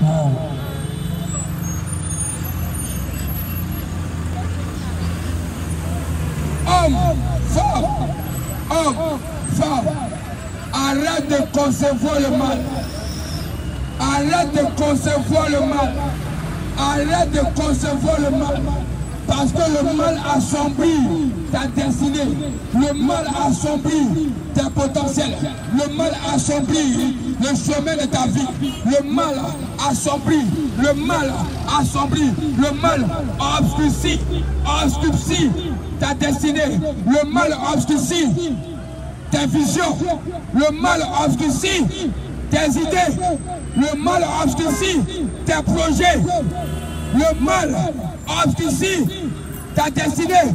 Homme, femme, arrête de concevoir le mal. Arrête de concevoir le mal. Arrête de concevoir le mal. Parce que le mal assombrit ta destinée. Le mal assombrit tes potentiels. Le mal assombrit le chemin de ta vie. Le mal assombrit. Le mal assombrit. Le mal obscurcit ta destinée. Le mal obscurcit tes visions. Le mal obscurcit tes idées. Le mal obscurcit tes projets. Le mal obscurcit ta destinée.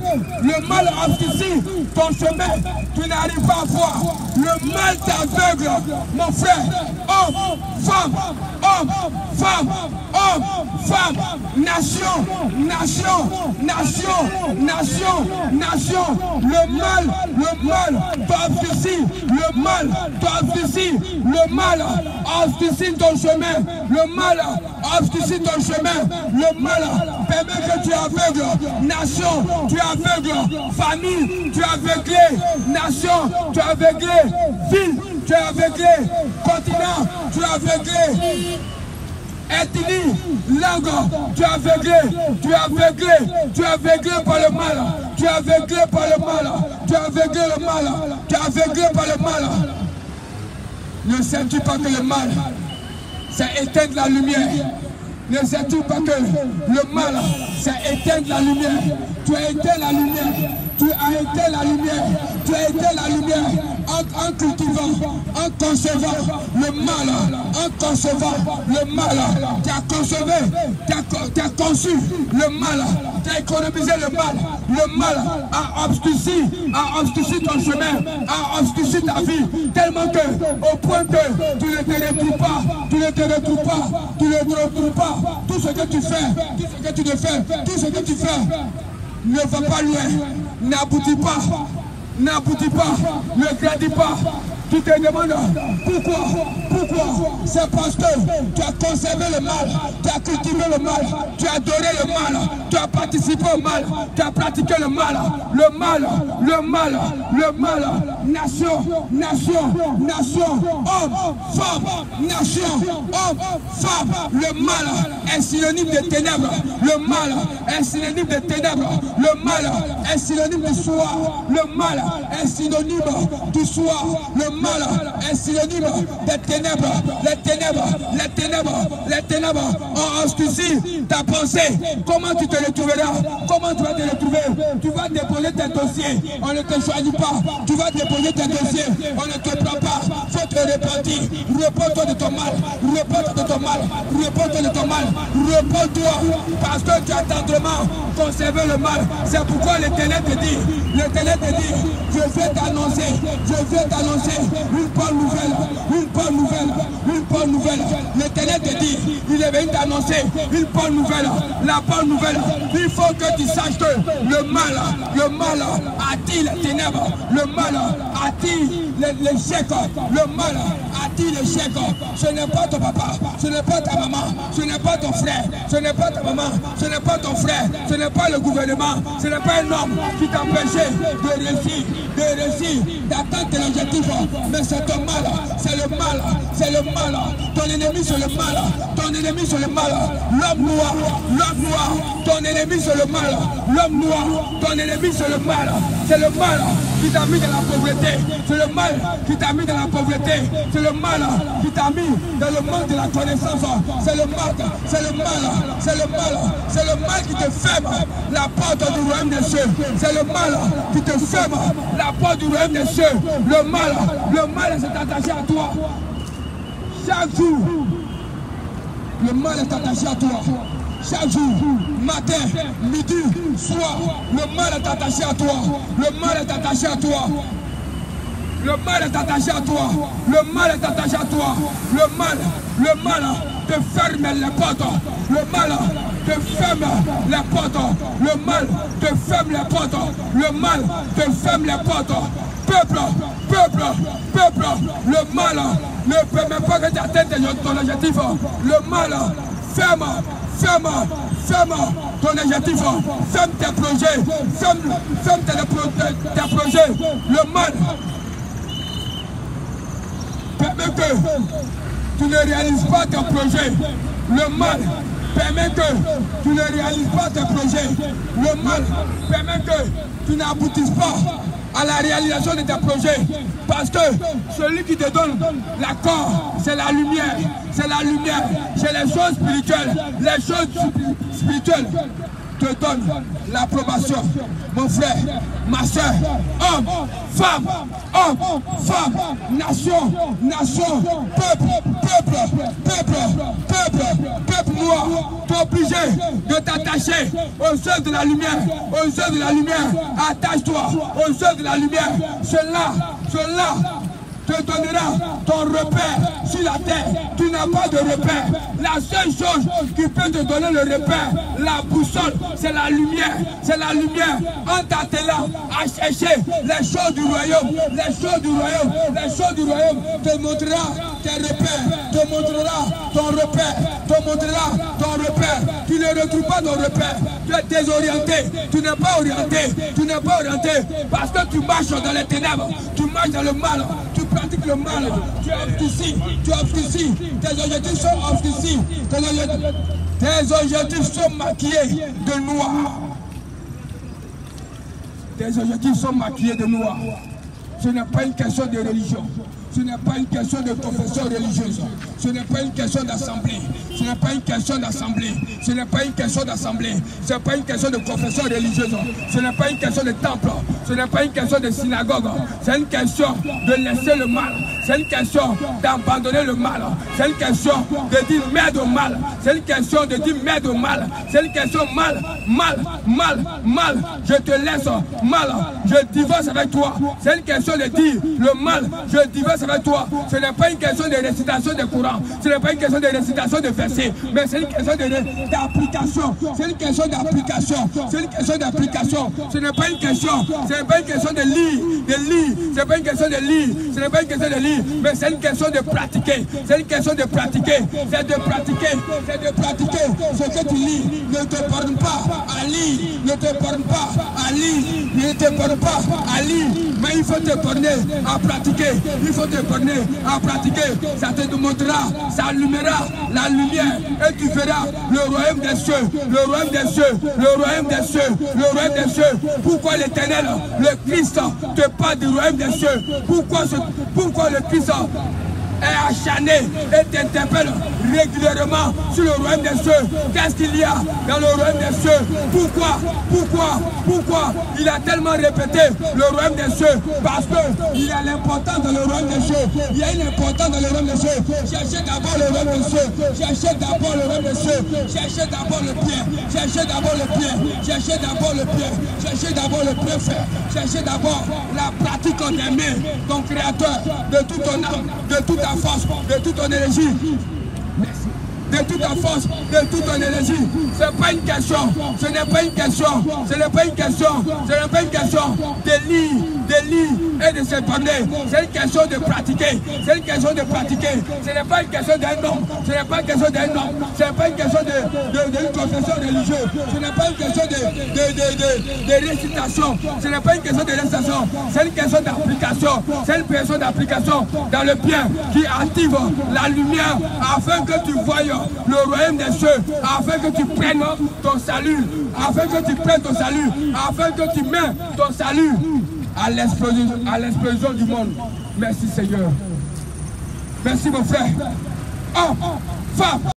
Le mal obscurcit ton chemin. Tu n'arrives pas à voir. Le mal t'aveugle, mon frère. Homme, femme, homme, femme, homme, femme, nation, nation, nation, nation, nation. Le mal t'obscurcit. Le mal t'obscurcit. Le mal obscurcit ton chemin. Le mal obscurcit ton chemin. Le mal permet que tu aveugles. Nation, tu es aveugle. Famille, tu es aveuglé. Nation, tu es aveuglé. Ville, tu es aveuglé. Continent, tu es aveuglé. Ethnie, langue, tu es aveuglé. Tu es aveuglé. Tu es aveuglé par le mal. Tu es aveuglé par le mal. Tu es aveuglé le mal. Tu es aveuglé par le mal. Ne sais-tu pas que le mal, c'est éteindre la lumière? Ne sais-tu pas que le mal, c'est éteindre la lumière? Tu as éteint la lumière. Tu as éteint la lumière. Tu as éteint la lumière en cultivant, en concevant le mal, en concevant le mal. Tu as conçu le mal. Tu as économisé le mal. Le mal a obscurci ton chemin, a obscurci ta vie, tellement que, au point que tu ne te retrouves pas, tu ne te retrouves pas, tu ne te retrouves pas. Tout ce que tu fais, tout ce que tu ne fais, tout ce que tu fais ne va pas loin, n'aboutit pas, ne grandit pas. Tu te demandes pourquoi? C'est parce que tu as conservé le mal, tu as cultivé le mal, tu as adoré le mal, tu as participé au mal, tu as pratiqué le mal, nation, homme, femme, nation, homme, femme. Le mal est synonyme de ténèbres, le mal est synonyme de ténèbres, le mal est synonyme de soir, le mal est synonyme du soir, le mal est synonyme des ténèbres. Les ténèbres ont obscurci ta pensée. Comment tu te retrouveras? Comment tu vas te retrouver? Tu vas déposer tes dossiers, on ne te choisit pas. Tu vas déposer tes dossiers, on ne te prend pas. Faut te repentir. Repends-toi de ton mal. Repends-toi de ton mal. Repends-toi de ton mal. Repends-toi parce que tu as tendrement conservé le mal. C'est pourquoi l'Éternel te dit, je vais t'annoncer une bonne nouvelle. L'Éternel te dit, il est venu t'annoncer une bonne nouvelle. La bonne nouvelle, il faut que tu saches que le mal attire les ténèbres, le mal attire l'échec, le mal attire l'échec. Ce n'est pas ton papa, ce n'est pas ta maman, ce n'est pas ton frère, ce n'est pas ta maman, ce n'est pas ton frère, ce n'est pas le gouvernement, ce n'est pas un homme qui t'empêchait de réussir, d'atteindre tes objectifs, mais c'est ton mal, c'est le mal. Ton ennemi c'est le mal, l'homme noir, ton ennemi c'est le mal, l'homme noir, ton ennemi c'est le mal, qui t'a mis dans la pauvreté, c'est le mal qui t'a mis dans la pauvreté, c'est le mal qui t'a mis dans le manque de la connaissance, c'est le mal qui te ferme la porte du royaume des cieux, c'est le mal qui te ferme la porte du royaume des cieux, le mal s'est attaché à toi. Chaque jour, le mal est attaché à toi. Chaque jour, matin, midi, soir, le mal est attaché à toi. Le mal est attaché à toi. Le mal est attaché à toi. Le mal est attaché à toi. Le mal te ferme les portes. Le mal te ferme les portes. Le mal te ferme les portes. Le mal te ferme les portes. Peuple, le mal ne permet pas que tu atteignes ton objectif. Le mal ferme ton objectif, ferme tes projets, ferme tes projets. Le mal permet que tu ne réalises pas tes projets. Le mal permet que tu ne réalises pas tes projets. Le mal permet que tu n'aboutisses pas à la réalisation de tes projets. Parce que celui qui te donne l'accord, c'est la lumière. C'est la lumière. C'est les choses spirituelles. Les choses spirituelles te donnent l'approbation. Mon frère, ma soeur, homme, femme, nation, peuple noir. Tu es obligé de t'attacher aux œuvres de la lumière. Aux œuvres de la lumière. Attache-toi aux œuvres de la lumière. Cela te donnera ton repère sur la terre. Tu n'as pas de repère. La seule chose qui peut te donner le repère, la boussole, c'est la lumière. C'est la lumière. En t'attelant à chercher les choses du royaume, les choses du royaume, les choses du royaume, te montrera tes repères, te montrera ton repère, te montrera ton repère. Tu ne retrouves pas ton repère. Tu es désorienté. Tu n'es pas orienté. Tu n'es pas orienté parce que tu marches dans les ténèbres. Tu marches dans le mal. Tu pratiques le mal. Tu obscurcis. Tu obscurcis. Tes objectifs sont obscurcis. Tes objectifs sont maquillés de noir. Tes objectifs sont maquillés de noir. Ce n'est pas une question de religion. Ce n'est pas une question de confession religieuse. Ce n'est pas une question d'assemblée. Ce n'est pas une question d'assemblée. Ce n'est pas une question d'assemblée. Ce n'est pas une question de confession religieuse. Ce n'est pas une question de temple. Ce n'est pas une question de synagogue. C'est une question de laisser le mal. C'est une question d'abandonner le mal. C'est une question de dire merde au mal. C'est une question de dire merde au mal. C'est une question mal. Je te laisse mal. Je divorce avec toi. C'est une question de dire le mal. Je divorce avec toi. Ce n'est pas une question de récitation de Coran. Ce n'est pas une question de récitation de versets. Mais c'est une question d'application. C'est une question d'application. C'est une question d'application. Ce n'est pas une question. Ce n'est pas une question de lire. Ce n'est pas une question de lire. Ce n'est pas une question de lire. Mais c'est une question de pratiquer. C'est une question de pratiquer. C'est de pratiquer. C'est de pratiquer. Ce que tu lis ne te borne pas à lire. Ne te borne pas à lire. Ne te borne pas à lire. Mais il faut te borner à pratiquer. Il faut te borner à pratiquer. Ça te montrera, ça allumera la lumière. Et tu verras le royaume des cieux. Le royaume des cieux. Le royaume des cieux. Le royaume des cieux. Pourquoi l'Éternel, le Christ, te parle du royaume des cieux? Pourquoi le Christ est acharné et t'interpelle régulièrement sur le royaume des cieux? Qu'est-ce qu'il y a dans le royaume des cieux? Pourquoi il a tellement répété le royaume des cieux? Parce qu'il y a l'importance dans le royaume des cieux. Il y a une importance dans le royaume des cieux. Cherchez d'abord le royaume des cieux. Cherchez d'abord le royaume des cieux. Cherchez d'abord le bien. Cherchez d'abord le bien. Cherchez d'abord le bien. Cherchez d'abord le préfet. Cherchez d'abord la pratique en aimer ton créateur de toute ton âme, de toute ta force, de toute ton énergie. Merci. De toute ta force, de toute ton énergie. Ce n'est pas une question. Ce n'est pas une question. Ce n'est pas une question. Ce n'est pas une question de lire et de se borner. C'est une question de pratiquer. C'est une question de pratiquer. Ce n'est pas une question d'un homme. Ce n'est pas une question d'un homme. Ce n'est pas une question d'une confession religieuse. Ce n'est pas une question de récitation. Ce n'est pas une question de récitation. C'est une question d'application. C'est une question d'application dans le bien qui active la lumière afin que tu voies le royaume des cieux, afin que tu prennes ton salut, afin que tu prennes ton salut, afin que tu mets ton salut à l'explosion du monde. Merci Seigneur. Merci mon frère. Homme, femme.